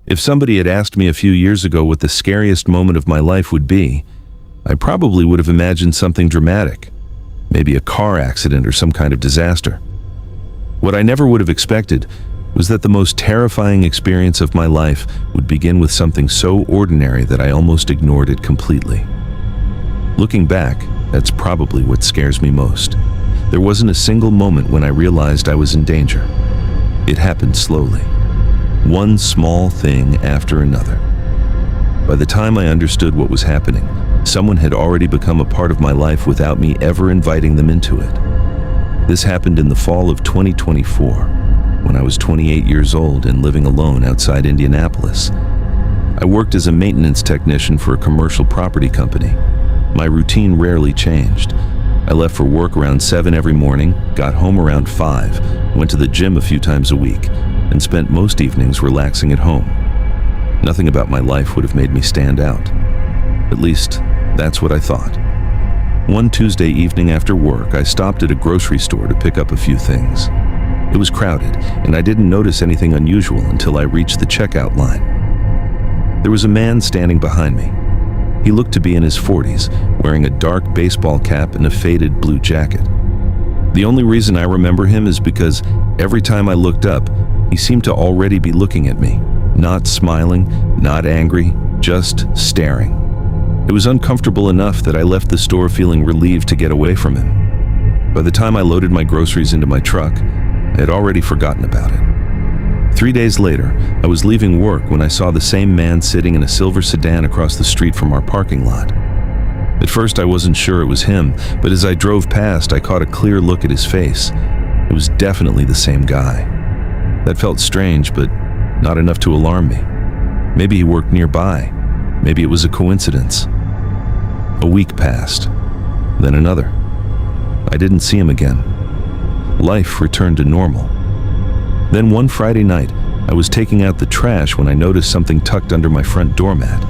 If somebody had asked me a few years ago what the scariest moment of my life would be, I probably would have imagined something dramatic, maybe a car accident or some kind of disaster. What I never would have expected was that the most terrifying experience of my life would begin with something so ordinary that I almost ignored it completely. Looking back, that's probably what scares me most. There wasn't a single moment when I realized I was in danger. It happened slowly, one small thing after another. By the time I understood what was happening, someone had already become a part of my life without me ever inviting them into it. This happened in the fall of 2024, when I was 28 years old and living alone outside Indianapolis. I worked as a maintenance technician for a commercial property company. My routine rarely changed. I left for work around 7 every morning, got home around 5, went to the gym a few times a week, and spent most evenings relaxing at home. Nothing about my life would have made me stand out. At least, that's what I thought. One Tuesday evening after work, I stopped at a grocery store to pick up a few things. It was crowded, and I didn't notice anything unusual until I reached the checkout line. There was a man standing behind me. He looked to be in his 40s, wearing a dark baseball cap and a faded blue jacket. The only reason I remember him is because every time I looked up, he seemed to already be looking at me, not smiling, not angry, just staring. It was uncomfortable enough that I left the store feeling relieved to get away from him. By the time I loaded my groceries into my truck, I had already forgotten about it. 3 days later, I was leaving work when I saw the same man sitting in a silver sedan across the street from our parking lot. At first, I wasn't sure it was him, but as I drove past, I caught a clear look at his face. It was definitely the same guy. That felt strange, but not enough to alarm me. Maybe he worked nearby. Maybe it was a coincidence. A week passed, then another. I didn't see him again. Life returned to normal. Then one Friday night, I was taking out the trash when I noticed something tucked under my front doormat.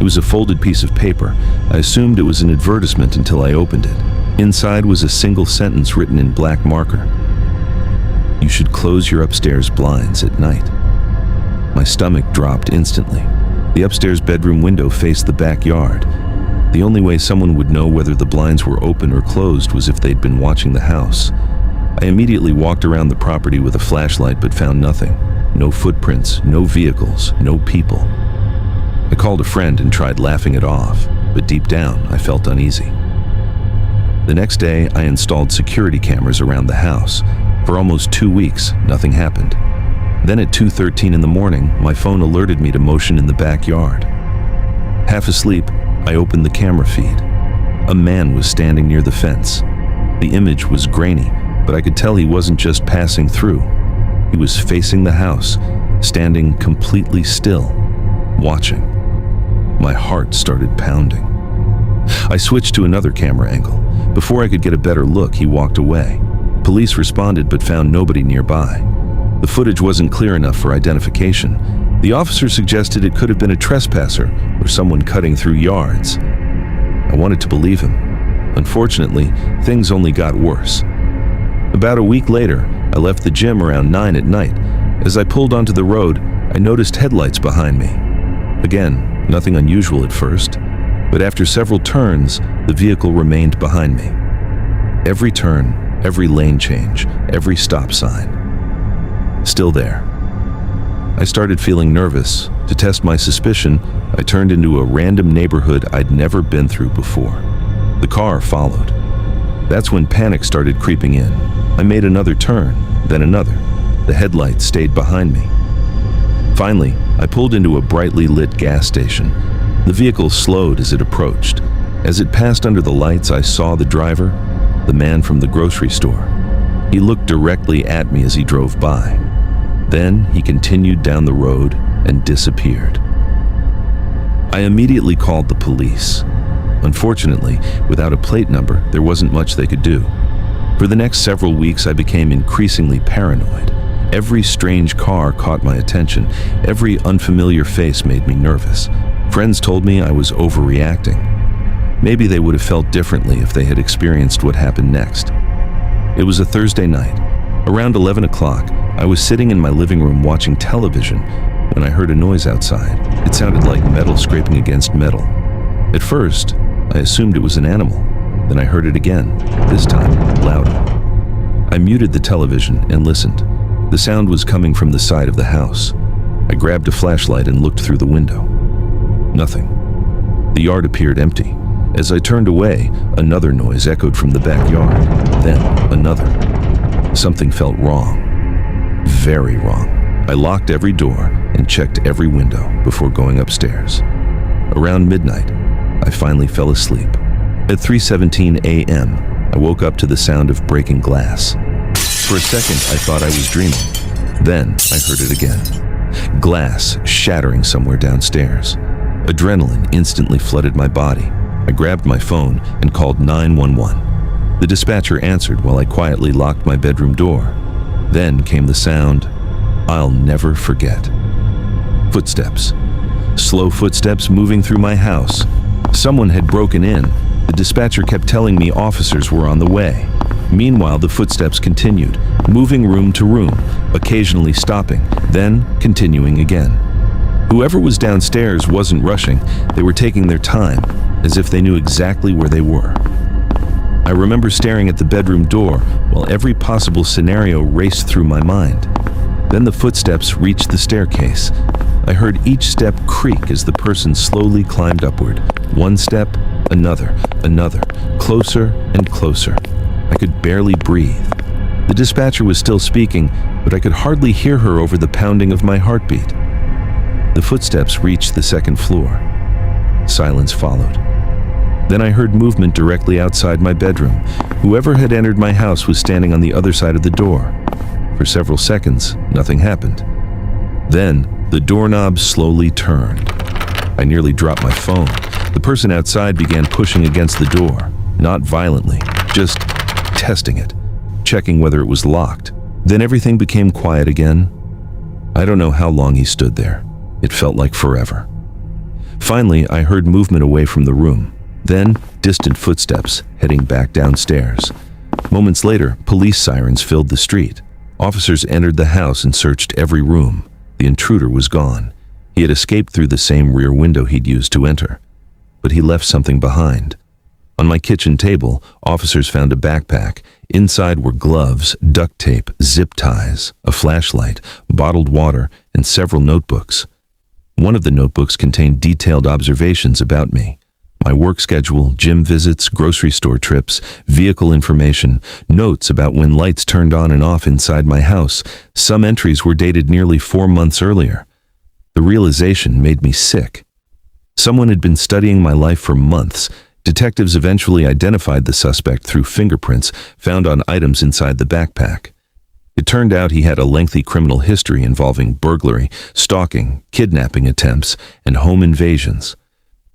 It was a folded piece of paper. I assumed it was an advertisement until I opened it. Inside was a single sentence written in black marker. "You should close your upstairs blinds at night." My stomach dropped instantly. The upstairs bedroom window faced the backyard. The only way someone would know whether the blinds were open or closed was if they'd been watching the house. I immediately walked around the property with a flashlight but found nothing. No footprints, no vehicles, no people. I called a friend and tried laughing it off, but deep down I felt uneasy. The next day, I installed security cameras around the house. For almost 2 weeks, nothing happened. Then at 2:13 in the morning, my phone alerted me to motion in the backyard. Half asleep, I opened the camera feed. A man was standing near the fence. The image was grainy, but I could tell he wasn't just passing through. He was facing the house, standing completely still, watching. My heart started pounding. I switched to another camera angle. Before I could get a better look, he walked away. Police responded but found nobody nearby. The footage wasn't clear enough for identification. The officer suggested it could have been a trespasser or someone cutting through yards. I wanted to believe him. Unfortunately, things only got worse. About a week later, I left the gym around 9 at night. As I pulled onto the road, I noticed headlights behind me. Again, nothing unusual at first, but after several turns, the vehicle remained behind me. Every turn, every lane change, every stop sign. Still there. I started feeling nervous. To test my suspicion, I turned into a random neighborhood I'd never been through before. The car followed. That's when panic started creeping in. I made another turn, then another. The headlights stayed behind me. Finally, I pulled into a brightly lit gas station. The vehicle slowed as it approached. As it passed under the lights, I saw the driver, the man from the grocery store. He looked directly at me as he drove by. Then he continued down the road and disappeared. I immediately called the police. Unfortunately, without a plate number, there wasn't much they could do. For the next several weeks, I became increasingly paranoid. Every strange car caught my attention. Every unfamiliar face made me nervous. Friends told me I was overreacting. Maybe they would have felt differently if they had experienced what happened next. It was a Thursday night. Around 11 o'clock, I was sitting in my living room watching television when I heard a noise outside. It sounded like metal scraping against metal. At first, I assumed it was an animal. Then I heard it again, this time louder. I muted the television and listened. The sound was coming from the side of the house. I grabbed a flashlight and looked through the window. Nothing. The yard appeared empty. As I turned away, another noise echoed from the backyard. Then another. Something felt wrong. Very wrong. I locked every door and checked every window before going upstairs. Around midnight, I finally fell asleep. At 3:17 a.m., I woke up to the sound of breaking glass. For a second, I thought I was dreaming. Then I heard it again. Glass shattering somewhere downstairs. Adrenaline instantly flooded my body. I grabbed my phone and called 911. The dispatcher answered while I quietly locked my bedroom door. Then came the sound I'll never forget. Footsteps. Slow footsteps moving through my house. Someone had broken in. The dispatcher kept telling me officers were on the way. Meanwhile, the footsteps continued, moving room to room, occasionally stopping, then continuing again. Whoever was downstairs wasn't rushing. They were taking their time, as if they knew exactly where they were. I remember staring at the bedroom door while every possible scenario raced through my mind. Then the footsteps reached the staircase. I heard each step creak as the person slowly climbed upward. One step, another, closer and closer. I could barely breathe. The dispatcher was still speaking, but I could hardly hear her over the pounding of my heartbeat. The footsteps reached the second floor. Silence followed. Then I heard movement directly outside my bedroom. Whoever had entered my house was standing on the other side of the door. For several seconds, nothing happened. Then, the doorknob slowly turned. I nearly dropped my phone. The person outside began pushing against the door, not violently, just testing it, checking whether it was locked. Then everything became quiet again. I don't know how long he stood there. It felt like forever. Finally, I heard movement away from the room. Then, distant footsteps heading back downstairs. Moments later, police sirens filled the street. Officers entered the house and searched every room. The intruder was gone. He had escaped through the same rear window he'd used to enter. But he left something behind. On my kitchen table, officers found a backpack. Inside were gloves, duct tape, zip ties, a flashlight, bottled water, and several notebooks. One of the notebooks contained detailed observations about me. My work schedule, gym visits, grocery store trips, vehicle information, notes about when lights turned on and off inside my house. Some entries were dated nearly 4 months earlier. The realization made me sick. Someone had been studying my life for months. Detectives eventually identified the suspect through fingerprints found on items inside the backpack. It turned out he had a lengthy criminal history involving burglary, stalking, kidnapping attempts, and home invasions.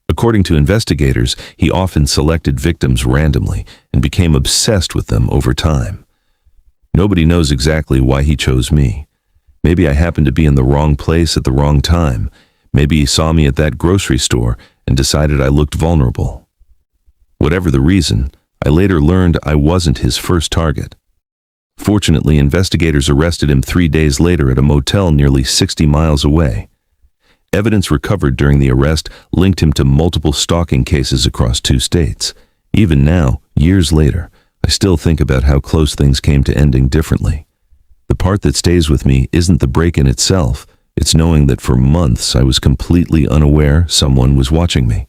According to investigators, he often selected victims randomly and became obsessed with them over time. Nobody knows exactly why he chose me. Maybe I happened to be in the wrong place at the wrong time. Maybe he saw me at that grocery store and decided I looked vulnerable. Whatever the reason, I later learned I wasn't his first target. Fortunately, investigators arrested him 3 days later at a motel nearly 60 miles away. Evidence recovered during the arrest linked him to multiple stalking cases across 2 states. Even now, years later, I still think about how close things came to ending differently. The part that stays with me isn't the break-in itself, it's knowing that for months I was completely unaware someone was watching me.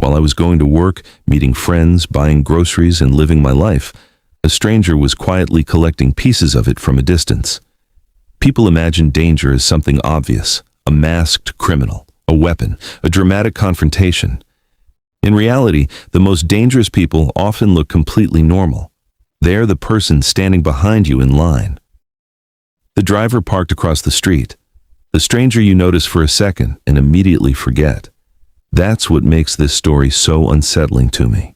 While I was going to work, meeting friends, buying groceries, and living my life, a stranger was quietly collecting pieces of it from a distance. People imagine danger as something obvious, a masked criminal, a weapon, a dramatic confrontation. In reality, the most dangerous people often look completely normal. They're the person standing behind you in line. The driver parked across the street. The stranger you notice for a second and immediately forget. That's what makes this story so unsettling to me.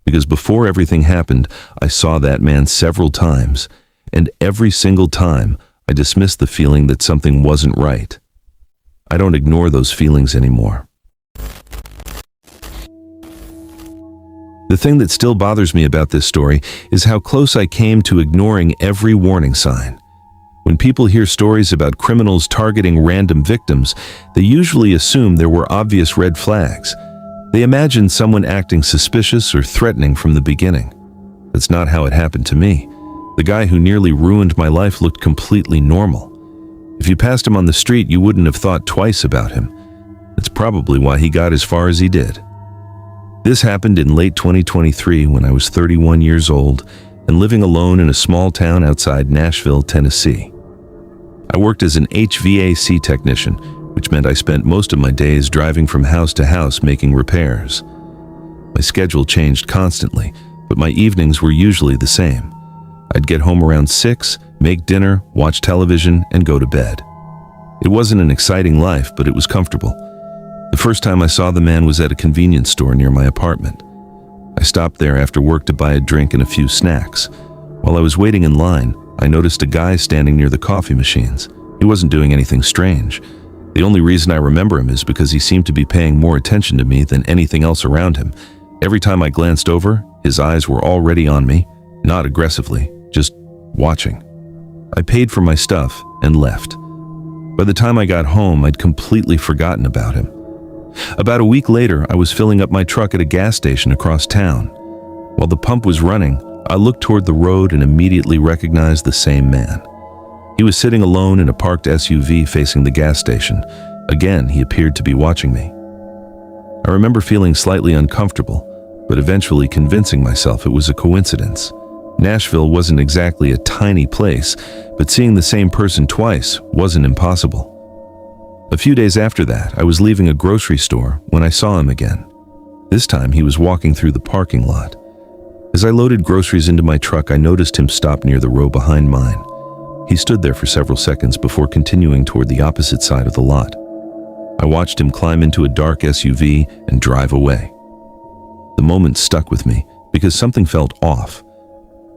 Because before everything happened, I saw that man several times, and every single time I dismissed the feeling that something wasn't right. I don't ignore those feelings anymore. The thing that still bothers me about this story is how close I came to ignoring every warning sign. When people hear stories about criminals targeting random victims, they usually assume there were obvious red flags. They imagine someone acting suspicious or threatening from the beginning. That's not how it happened to me. The guy who nearly ruined my life looked completely normal. If you passed him on the street, you wouldn't have thought twice about him. That's probably why he got as far as he did. This happened in late 2023 when I was 31 years old and living alone in a small town outside Nashville, Tennessee. I worked as an HVAC technician, which meant I spent most of my days driving from house to house making repairs. My schedule changed constantly, but my evenings were usually the same. I'd get home around 6, make dinner, watch television, and go to bed. It wasn't an exciting life, but it was comfortable. The first time I saw the man was at a convenience store near my apartment. I stopped there after work to buy a drink and a few snacks. While I was waiting in line, I noticed a guy standing near the coffee machines. He wasn't doing anything strange. The only reason I remember him is because he seemed to be paying more attention to me than anything else around him. Every time I glanced over, his eyes were already on me, not aggressively, just watching. I paid for my stuff and left. By the time I got home, I'd completely forgotten about him. About a week later, I was filling up my truck at a gas station across town. While the pump was running, I looked toward the road and immediately recognized the same man. He was sitting alone in a parked SUV facing the gas station. Again, he appeared to be watching me. I remember feeling slightly uncomfortable, but eventually convincing myself it was a coincidence. Nashville wasn't exactly a tiny place, but seeing the same person twice wasn't impossible. A few days after that, I was leaving a grocery store when I saw him again. This time, he was walking through the parking lot. As I loaded groceries into my truck, I noticed him stop near the row behind mine. He stood there for several seconds before continuing toward the opposite side of the lot. I watched him climb into a dark SUV and drive away. The moment stuck with me because something felt off.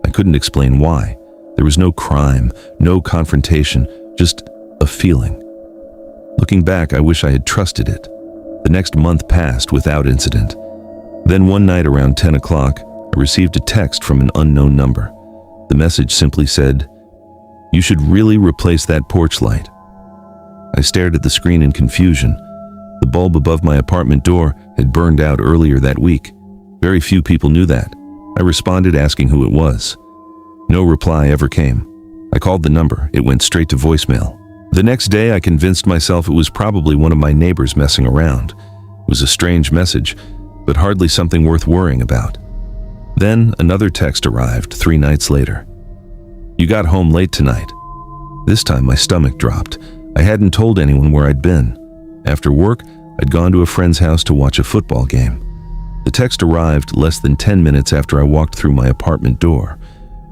I couldn't explain why. There was no crime, no confrontation, just a feeling. Looking back, I wish I had trusted it. The next month passed without incident. Then one night around 10 o'clock, I received a text from an unknown number. The message simply said, "You should really replace that porch light." I stared at the screen in confusion. The bulb above my apartment door had burned out earlier that week. Very few people knew that. I responded asking who it was. No reply ever came. I called the number. It went straight to voicemail. The next day, I convinced myself it was probably one of my neighbors messing around. It was a strange message, but hardly something worth worrying about. Then another text arrived 3 nights later. "You got home late tonight." This time my stomach dropped. I hadn't told anyone where I'd been. After work, I'd gone to a friend's house to watch a football game. The text arrived less than 10 minutes after I walked through my apartment door.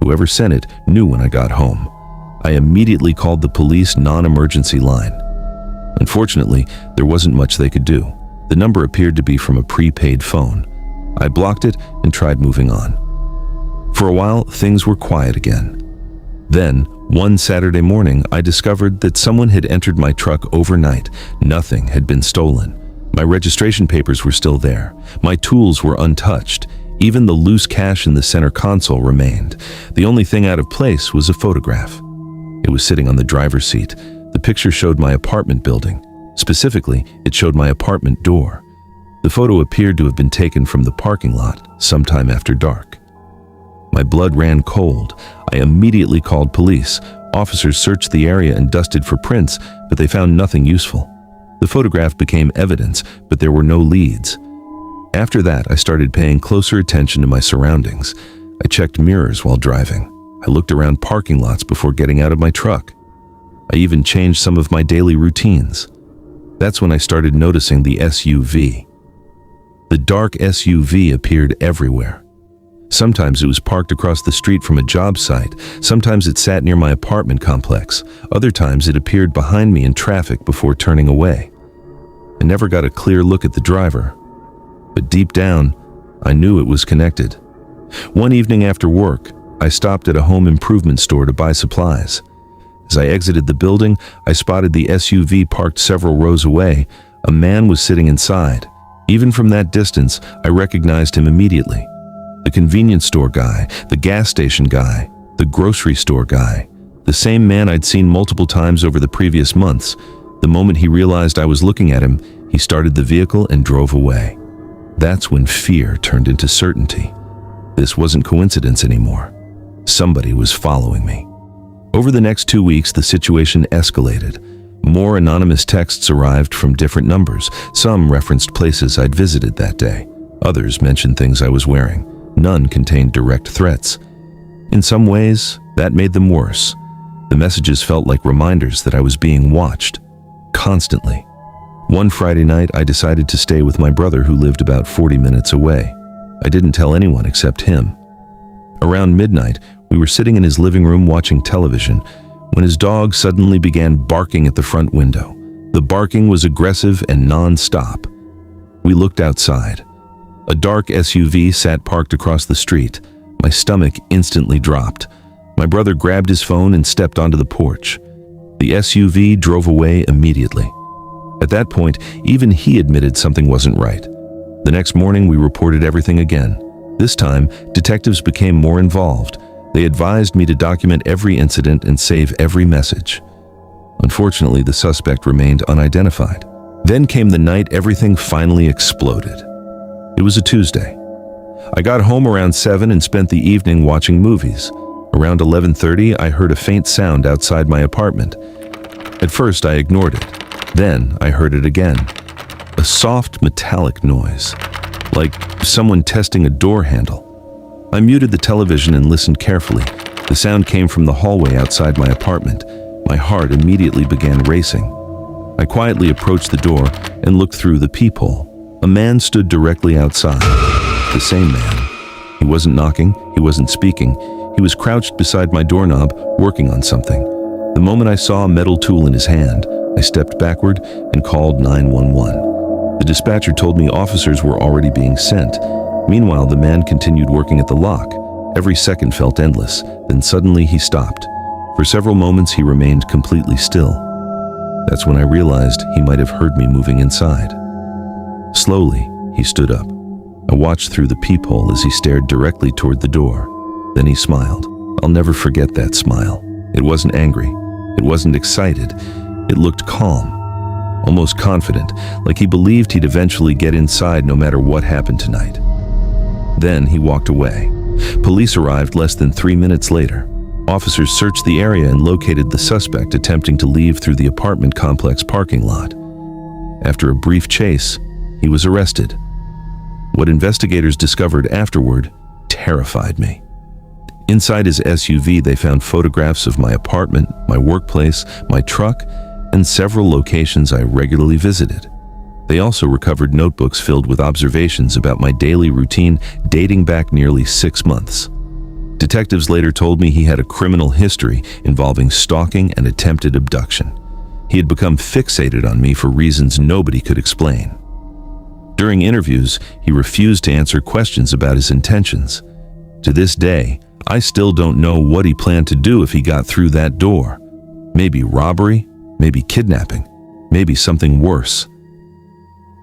Whoever sent it knew when I got home. I immediately called the police non-emergency line. Unfortunately, there wasn't much they could do. The number appeared to be from a prepaid phone. I blocked it and tried moving on. For a while, things were quiet again. Then, one Saturday morning, I discovered that someone had entered my truck overnight. Nothing had been stolen. My registration papers were still there. My tools were untouched. Even the loose cash in the center console remained. The only thing out of place was a photograph. It was sitting on the driver's seat. The picture showed my apartment building. Specifically, it showed my apartment door. The photo appeared to have been taken from the parking lot sometime after dark. My blood ran cold. I immediately called police. Officers searched the area and dusted for prints, but they found nothing useful. The photograph became evidence, but there were no leads. After that, I started paying closer attention to my surroundings. I checked mirrors while driving. I looked around parking lots before getting out of my truck. I even changed some of my daily routines. That's when I started noticing the SUV. The dark SUV appeared everywhere. Sometimes it was parked across the street from a job site. Sometimes it sat near my apartment complex. Other times it appeared behind me in traffic before turning away. I never got a clear look at the driver, but deep down, I knew it was connected. One evening after work, I stopped at a home improvement store to buy supplies. As I exited the building, I spotted the SUV parked several rows away. A man was sitting inside. Even from that distance, I recognized him immediately. The convenience store guy, the gas station guy, the grocery store guy. The same man I'd seen multiple times over the previous months. The moment he realized I was looking at him, he started the vehicle and drove away. That's when fear turned into certainty. This wasn't coincidence anymore. Somebody was following me. Over the next 2 weeks, the situation escalated. More anonymous texts arrived from different numbers. Some referenced places I'd visited that day. Others mentioned things I was wearing. None contained direct threats. In some ways, that made them worse. The messages felt like reminders that I was being watched, constantly. One Friday night, I decided to stay with my brother who lived about 40 minutes away. I didn't tell anyone except him. Around midnight, we were sitting in his living room watching television when his dog suddenly began barking at the front window. The barking was aggressive and non-stop. We looked outside. A dark SUV sat parked across the street. My stomach instantly dropped. My brother grabbed his phone and stepped onto the porch. The SUV drove away immediately. At that point, even he admitted something wasn't right. The next morning, we reported everything again. This time, detectives became more involved. They advised me to document every incident and save every message. Unfortunately, the suspect remained unidentified. Then came the night everything finally exploded. It was a Tuesday. I got home around 7 and spent the evening watching movies. Around 11:30, I heard a faint sound outside my apartment. At first, I ignored it. Then, I heard it again. A soft, metallic noise, like someone testing a door handle. I muted the television and listened carefully. The sound came from the hallway outside my apartment. My heart immediately began racing. I quietly approached the door and looked through the peephole. A man stood directly outside. The same man. He wasn't knocking, he wasn't speaking. He was crouched beside my doorknob, working on something. The moment I saw a metal tool in his hand, I stepped backward and called 911. The dispatcher told me officers were already being sent. Meanwhile, the man continued working at the lock. Every second felt endless. Then suddenly he stopped. For several moments, he remained completely still. That's when I realized he might have heard me moving inside. Slowly, he stood up. I watched through the peephole as he stared directly toward the door. Then he smiled. I'll never forget that smile. It wasn't angry. It wasn't excited. It looked calm, almost confident, like he believed he'd eventually get inside no matter what happened tonight. Then he walked away. Police arrived less than 3 minutes later. Officers searched the area and located the suspect attempting to leave through the apartment complex parking lot. After a brief chase, he was arrested. What investigators discovered afterward terrified me. Inside his SUV, they found photographs of my apartment, my workplace, my truck, and several locations I regularly visited. They also recovered notebooks filled with observations about my daily routine dating back nearly 6 months. Detectives later told me he had a criminal history involving stalking and attempted abduction. He had become fixated on me for reasons nobody could explain. During interviews, he refused to answer questions about his intentions. To this day, I still don't know what he planned to do if he got through that door. Maybe robbery, maybe kidnapping, maybe something worse.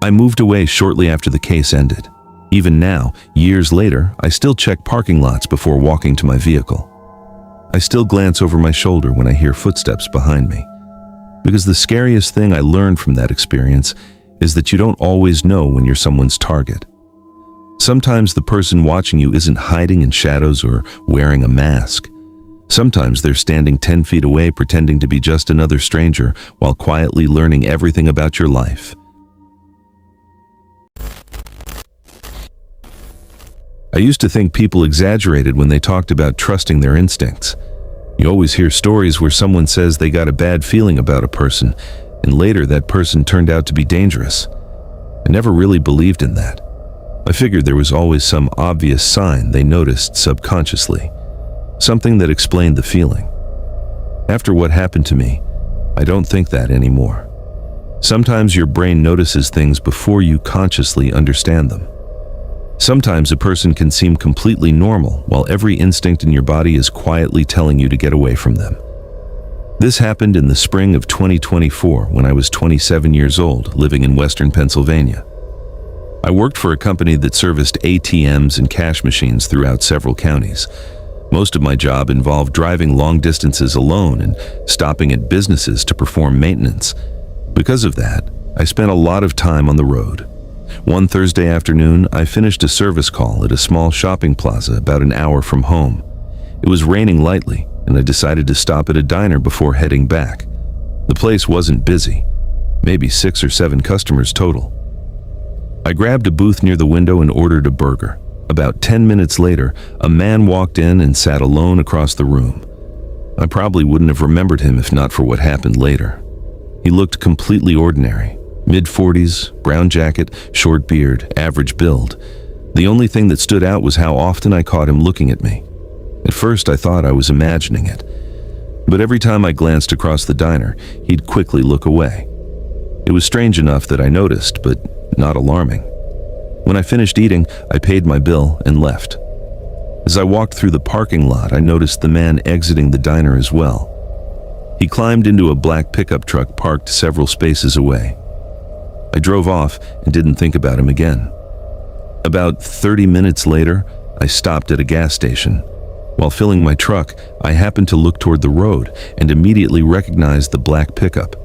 I moved away shortly after the case ended. Even now, years later, I still check parking lots before walking to my vehicle. I still glance over my shoulder when I hear footsteps behind me. Because the scariest thing I learned from that experience is that you don't always know when you're someone's target. Sometimes the person watching you isn't hiding in shadows or wearing a mask. Sometimes they're standing 10 feet away pretending to be just another stranger while quietly learning everything about your life. I used to think people exaggerated when they talked about trusting their instincts. You always hear stories where someone says they got a bad feeling about a person, and later that person turned out to be dangerous. I never really believed in that. I figured there was always some obvious sign they noticed subconsciously, something that explained the feeling. After what happened to me, I don't think that anymore. Sometimes your brain notices things before you consciously understand them. Sometimes a person can seem completely normal while every instinct in your body is quietly telling you to get away from them. This happened in the spring of 2024 when I was 27 years old, living in Western Pennsylvania. I worked for a company that serviced ATMs and cash machines throughout several counties. Most of my job involved driving long distances alone and stopping at businesses to perform maintenance. Because of that, I spent a lot of time on the road. One Thursday afternoon, I finished a service call at a small shopping plaza about an hour from home. It was raining lightly, and I decided to stop at a diner before heading back. The place wasn't busy, maybe 6 or 7 customers total. I grabbed a booth near the window and ordered a burger. About 10 minutes later, a man walked in and sat alone across the room. I probably wouldn't have remembered him if not for what happened later. He looked completely ordinary. Mid-40s, brown jacket, short beard, average build. The only thing that stood out was how often I caught him looking at me. At first, I thought I was imagining it. But every time I glanced across the diner, he'd quickly look away. It was strange enough that I noticed, but not alarming. When I finished eating, I paid my bill and left. As I walked through the parking lot, I noticed the man exiting the diner as well. He climbed into a black pickup truck parked several spaces away. I drove off and didn't think about him again. About 30 minutes later, I stopped at a gas station. While filling my truck, I happened to look toward the road and immediately recognized the black pickup.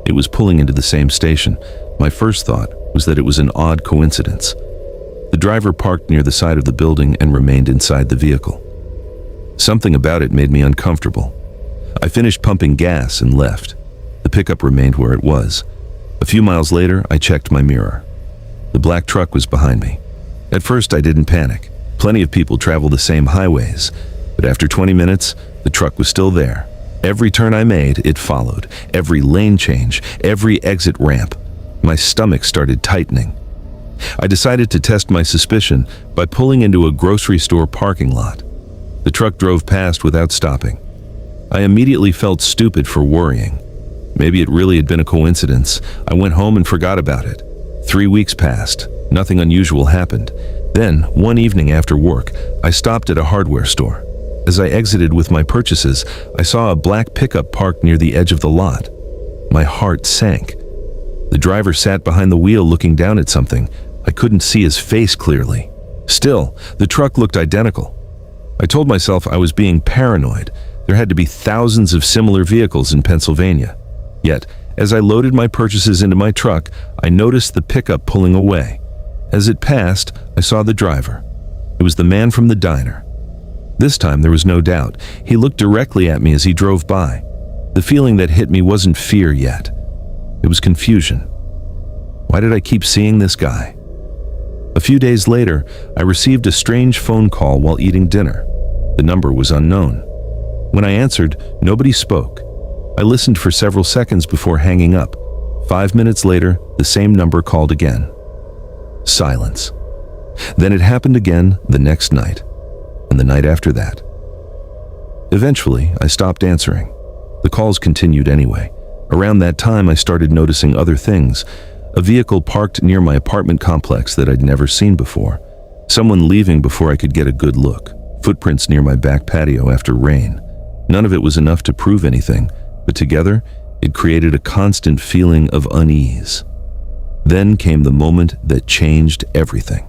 It was pulling into the same station. My first thought was that it was an odd coincidence. The driver parked near the side of the building and remained inside the vehicle. Something about it made me uncomfortable. I finished pumping gas and left. The pickup remained where it was. A few miles later, I checked my mirror. The black truck was behind me. At first, I didn't panic. Plenty of people travel the same highways. But after 20 minutes, the truck was still there. Every turn I made, it followed. Every lane change, every exit ramp. My stomach started tightening. I decided to test my suspicion by pulling into a grocery store parking lot. The truck drove past without stopping. I immediately felt stupid for worrying. Maybe it really had been a coincidence. I went home and forgot about it. 3 weeks passed. Nothing unusual happened. Then, one evening after work, I stopped at a hardware store. As I exited with my purchases, I saw a black pickup parked near the edge of the lot. My heart sank. The driver sat behind the wheel looking down at something. I couldn't see his face clearly. Still, the truck looked identical. I told myself I was being paranoid. There had to be thousands of similar vehicles in Pennsylvania. Yet, as I loaded my purchases into my truck, I noticed the pickup pulling away. As it passed, I saw the driver. It was the man from the diner. This time there was no doubt. He looked directly at me as he drove by. The feeling that hit me wasn't fear yet. It was confusion. Why did I keep seeing this guy? A few days later, I received a strange phone call while eating dinner. The number was unknown. When I answered, nobody spoke. I listened for several seconds before hanging up. 5 minutes later, the same number called again. Silence. Then it happened again the next night, and the night after that. Eventually, I stopped answering. The calls continued anyway. Around that time, I started noticing other things. A vehicle parked near my apartment complex that I'd never seen before. Someone leaving before I could get a good look. Footprints near my back patio after rain. None of it was enough to prove anything, but together, it created a constant feeling of unease. Then came the moment that changed everything.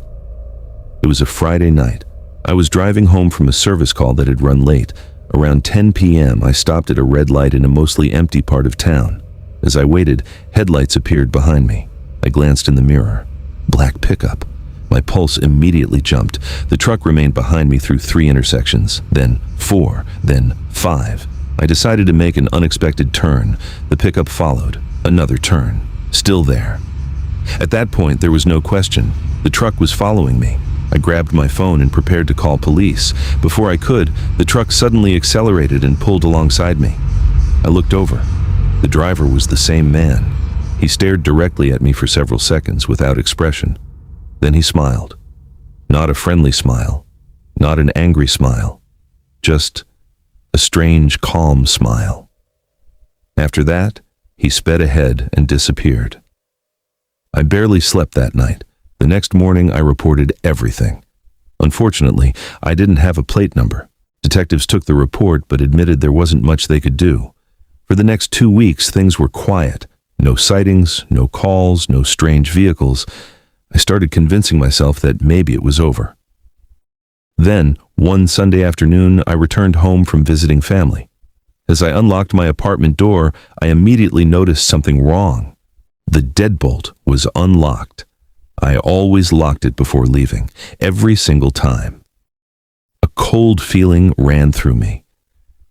It was a Friday night. I was driving home from a service call that had run late. Around 10 p.m., I stopped at a red light in a mostly empty part of town. As I waited, headlights appeared behind me. I glanced in the mirror. Black pickup. My pulse immediately jumped. The truck remained behind me through 3 intersections, then 4, then 5. I decided to make an unexpected turn. The pickup followed. Another turn. Still there. At that point, there was no question. The truck was following me. I grabbed my phone and prepared to call police. Before I could, the truck suddenly accelerated and pulled alongside me. I looked over. The driver was the same man. He stared directly at me for several seconds without expression. Then he smiled. Not a friendly smile. Not an angry smile. Just a strange, calm smile. After that, he sped ahead and disappeared. I barely slept that night. The next morning, I reported everything. Unfortunately, I didn't have a plate number. Detectives took the report but admitted there wasn't much they could do. For the next 2 weeks, things were quiet. No sightings, no calls, no strange vehicles. I started convincing myself that maybe it was over. Then, one Sunday afternoon, I returned home from visiting family. As I unlocked my apartment door, I immediately noticed something wrong. The deadbolt was unlocked. I always locked it before leaving, every single time. A cold feeling ran through me.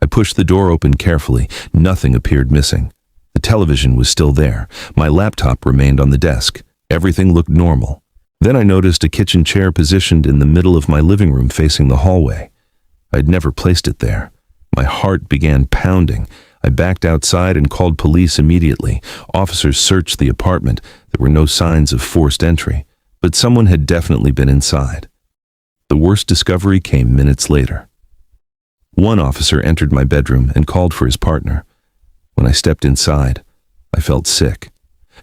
I pushed the door open carefully. Nothing appeared missing. The television was still there. My laptop remained on the desk. Everything looked normal. Then I noticed a kitchen chair positioned in the middle of my living room facing the hallway. I'd never placed it there. My heart began pounding. I backed outside and called police immediately. Officers searched the apartment. There were no signs of forced entry, but someone had definitely been inside. The worst discovery came minutes later. One officer entered my bedroom and called for his partner. When I stepped inside, I felt sick.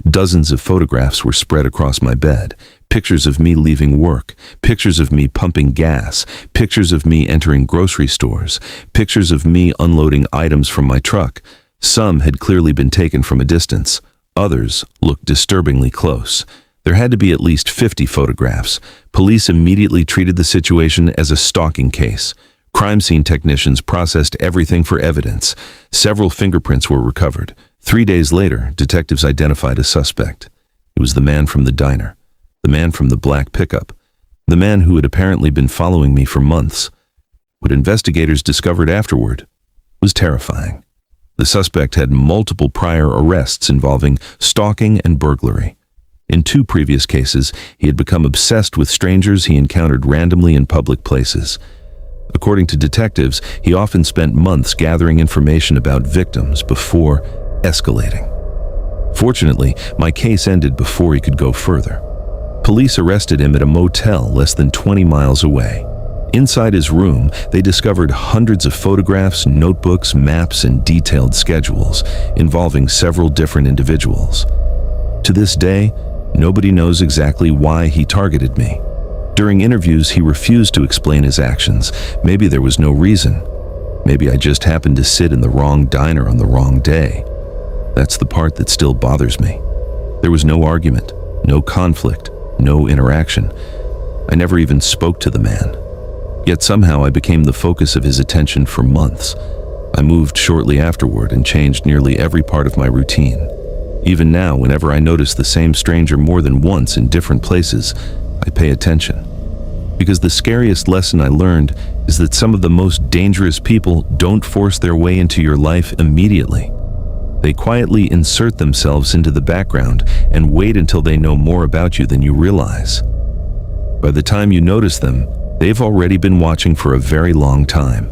Dozens of photographs were spread across my bed. Pictures of me leaving work, pictures of me pumping gas, pictures of me entering grocery stores, pictures of me unloading items from my truck. Some had clearly been taken from a distance. Others looked disturbingly close. There had to be at least 50 photographs. Police immediately treated the situation as a stalking case. Crime scene technicians processed everything for evidence. Several fingerprints were recovered. 3 days later, detectives identified a suspect. It was the man from the diner, the man from the black pickup, the man who had apparently been following me for months. What investigators discovered afterward was terrifying. The suspect had multiple prior arrests involving stalking and burglary. In 2 previous cases, he had become obsessed with strangers he encountered randomly in public places. According to detectives, he often spent months gathering information about victims before escalating. Fortunately, my case ended before he could go further. Police arrested him at a motel less than 20 miles away. Inside his room, they discovered hundreds of photographs, notebooks, maps, and detailed schedules involving several different individuals. To this day, nobody knows exactly why he targeted me. During interviews, he refused to explain his actions. Maybe there was no reason. Maybe I just happened to sit in the wrong diner on the wrong day. That's the part that still bothers me. There was no argument, no conflict, no interaction. I never even spoke to the man. Yet somehow I became the focus of his attention for months. I moved shortly afterward and changed nearly every part of my routine. Even now, whenever I notice the same stranger more than once in different places, I pay attention. Because the scariest lesson I learned is that some of the most dangerous people don't force their way into your life immediately. They quietly insert themselves into the background and wait until they know more about you than you realize. By the time you notice them, they've already been watching for a very long time.